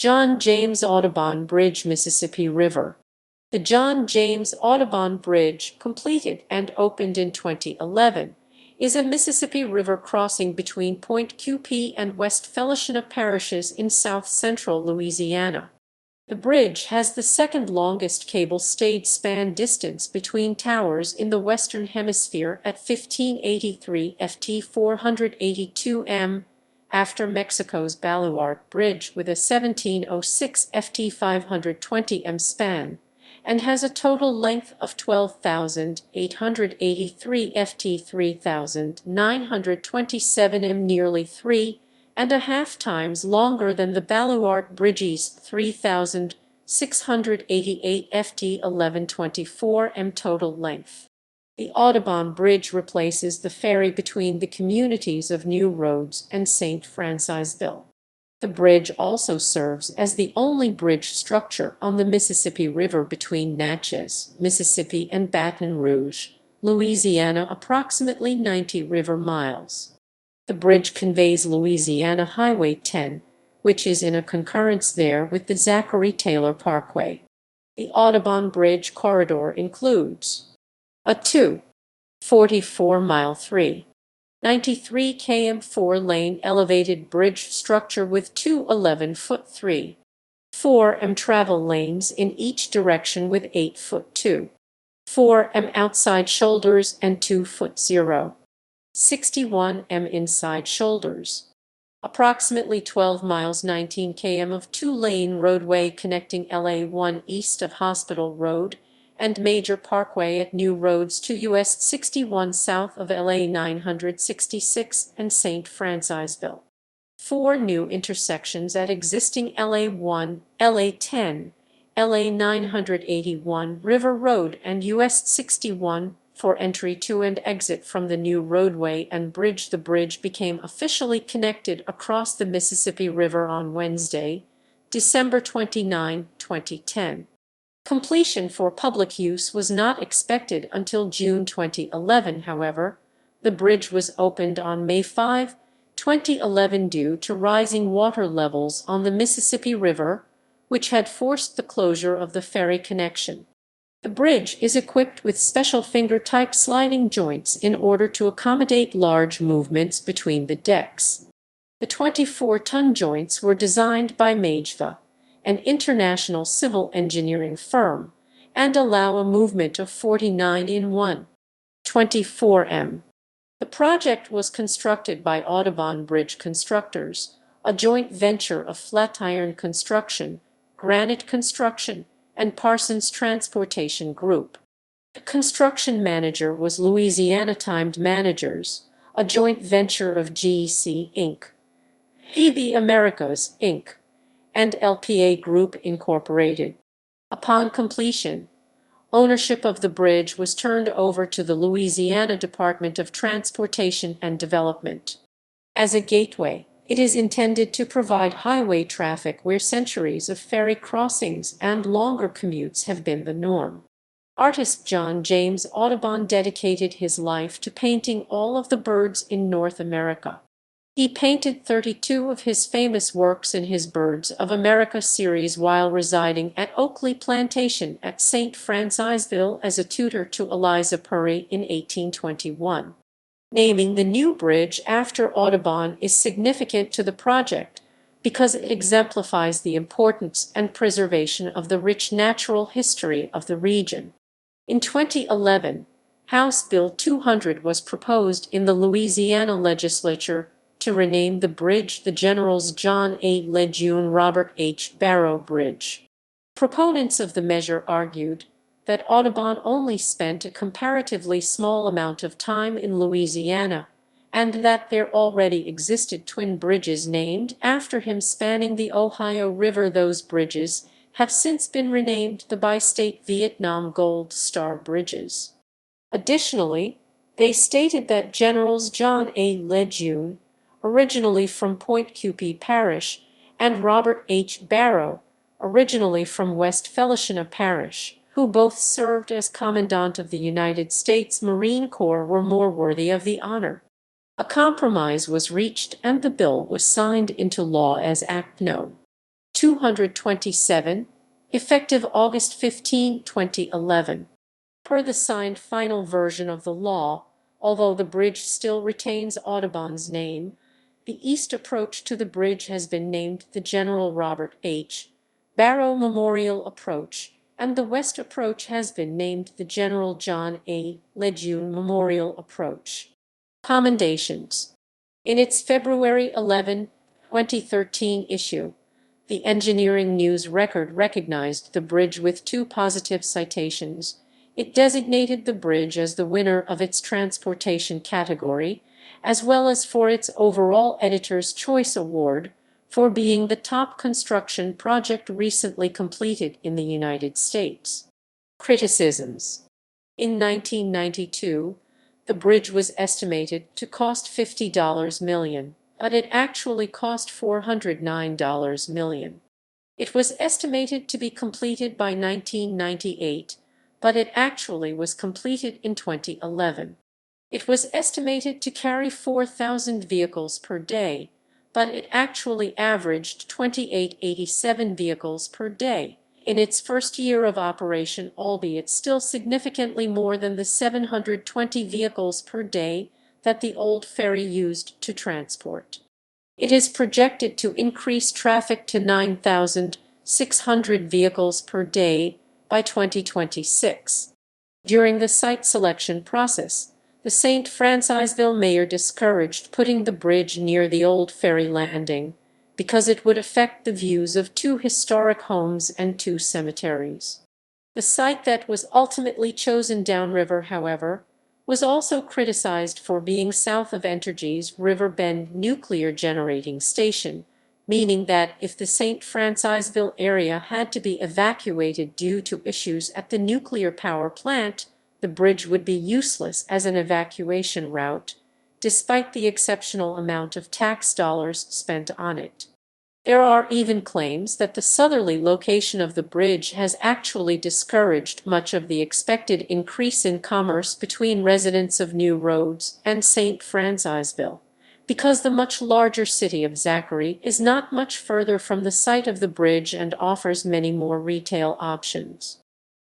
John James Audubon Bridge, Mississippi River. The John James Audubon Bridge, completed and opened in 2011, is a Mississippi River crossing between Pointe Coupee and West Feliciana parishes in south-central Louisiana. The bridge has the second longest cable-stayed span distance between towers in the Western Hemisphere at 1583 ft 482 m, after Mexico's Baluarte Bridge with a 1706 ft 520 m span, and has a total length of 12,883 ft 3,927 m, nearly 3.5 times longer than the Baluarte Bridge's 3,688 ft 1124 m total length. The Audubon Bridge replaces the ferry between the communities of New Roads and St. Francisville. The bridge also serves as the only bridge structure on the Mississippi River between Natchez, Mississippi and Baton Rouge, Louisiana, approximately 90 river miles. The bridge conveys Louisiana Highway 10, which is in a concurrence there with the Zachary Taylor Parkway. The Audubon Bridge corridor includes a 2.44-mile 3.93 km 4-lane elevated bridge structure with two 11-foot 3.4 m travel lanes in each direction with 8-foot 2.4 m outside shoulders and 2-foot 0.61 m inside shoulders. Approximately 12 miles 19 km of two-lane roadway connecting LA 1 east of Hospital Road and Major Parkway at New Roads to US 61 south of LA 966 and St. Francisville. 4 new intersections at existing LA 1, LA 10, LA 981 River Road and US 61 for entry to and exit from the new roadway and bridge. The bridge became officially connected across the Mississippi River on Wednesday, December 29, 2010. Completion for public use was not expected until June 2011, however. The bridge was opened on May 5, 2011 due to rising water levels on the Mississippi River, which had forced the closure of the ferry connection. The bridge is equipped with special finger-type sliding joints in order to accommodate large movements between the decks. The 24-ton joints were designed by Natchez, an international civil engineering firm, and allow a movement of 49 in 1.24 m. The project was constructed by Audubon Bridge Constructors, a joint venture of Flatiron Construction, Granite Construction, and Parsons Transportation Group. The construction manager was Louisiana Timed Managers, a joint venture of GEC Inc., EB Americas Inc., and LPA Group Incorporated. Upon completion, ownership of the bridge was turned over to the Louisiana Department of Transportation and Development. As a gateway, it is intended to provide highway traffic where centuries of ferry crossings and longer commutes have been the norm. Artist John James Audubon dedicated his life to painting all of the birds in North America. He painted 32 of his famous works in his Birds of America series while residing at Oakley Plantation at St. Francisville as a tutor to Eliza Purry in 1821. Naming the new bridge after Audubon is significant to the project because it exemplifies the importance and preservation of the rich natural history of the region. In 2011, House Bill 200 was proposed in the Louisiana legislature to rename the bridge the Generals John A. Lejeune Robert H. Barrow Bridge. Proponents of the measure argued that Audubon only spent a comparatively small amount of time in Louisiana, and that there already existed twin bridges named after him spanning the Ohio River. Those bridges have since been renamed the Bi-State Vietnam Gold Star Bridges. Additionally, they stated that Generals John A. Lejeune, originally from Pointe Coupee Parish, and Robert H. Barrow, originally from West Feliciana Parish, who both served as Commandant of the United States Marine Corps, were more worthy of the honor. A compromise was reached and the bill was signed into law as Act No. 227, effective August 15, 2011. Per the signed final version of the law, although the bridge still retains Audubon's name, the east approach to the bridge has been named the General Robert H. Barrow Memorial Approach, and the west approach has been named the General John A. Lejeune Memorial Approach. Commendations. In its February 11, 2013 issue, the Engineering News Record recognized the bridge with 2 positive citations. It designated the bridge as the winner of its transportation category, as well as for its overall Editor's Choice Award for being the top construction project recently completed in the United States. Criticisms. In 1992, the bridge was estimated to cost $50 million, but it actually cost $409 million. It was estimated to be completed by 1998, but it actually was completed in 2011. It was estimated to carry 4,000 vehicles per day, but it actually averaged 2,887 vehicles per day in its first year of operation, albeit still significantly more than the 720 vehicles per day that the old ferry used to transport. It is projected to increase traffic to 9,600 vehicles per day by 2026. During the site selection process, the St. Francisville mayor discouraged putting the bridge near the old ferry landing because it would affect the views of 2 historic homes and 2 cemeteries. The site that was ultimately chosen downriver, however, was also criticized for being south of Entergy's River Bend nuclear generating station, meaning that if the St. Francisville area had to be evacuated due to issues at the nuclear power plant, the bridge would be useless as an evacuation route, despite the exceptional amount of tax dollars spent on it. There are even claims that the southerly location of the bridge has actually discouraged much of the expected increase in commerce between residents of New Roads and St. Francisville, because the much larger city of Zachary is not much further from the site of the bridge and offers many more retail options.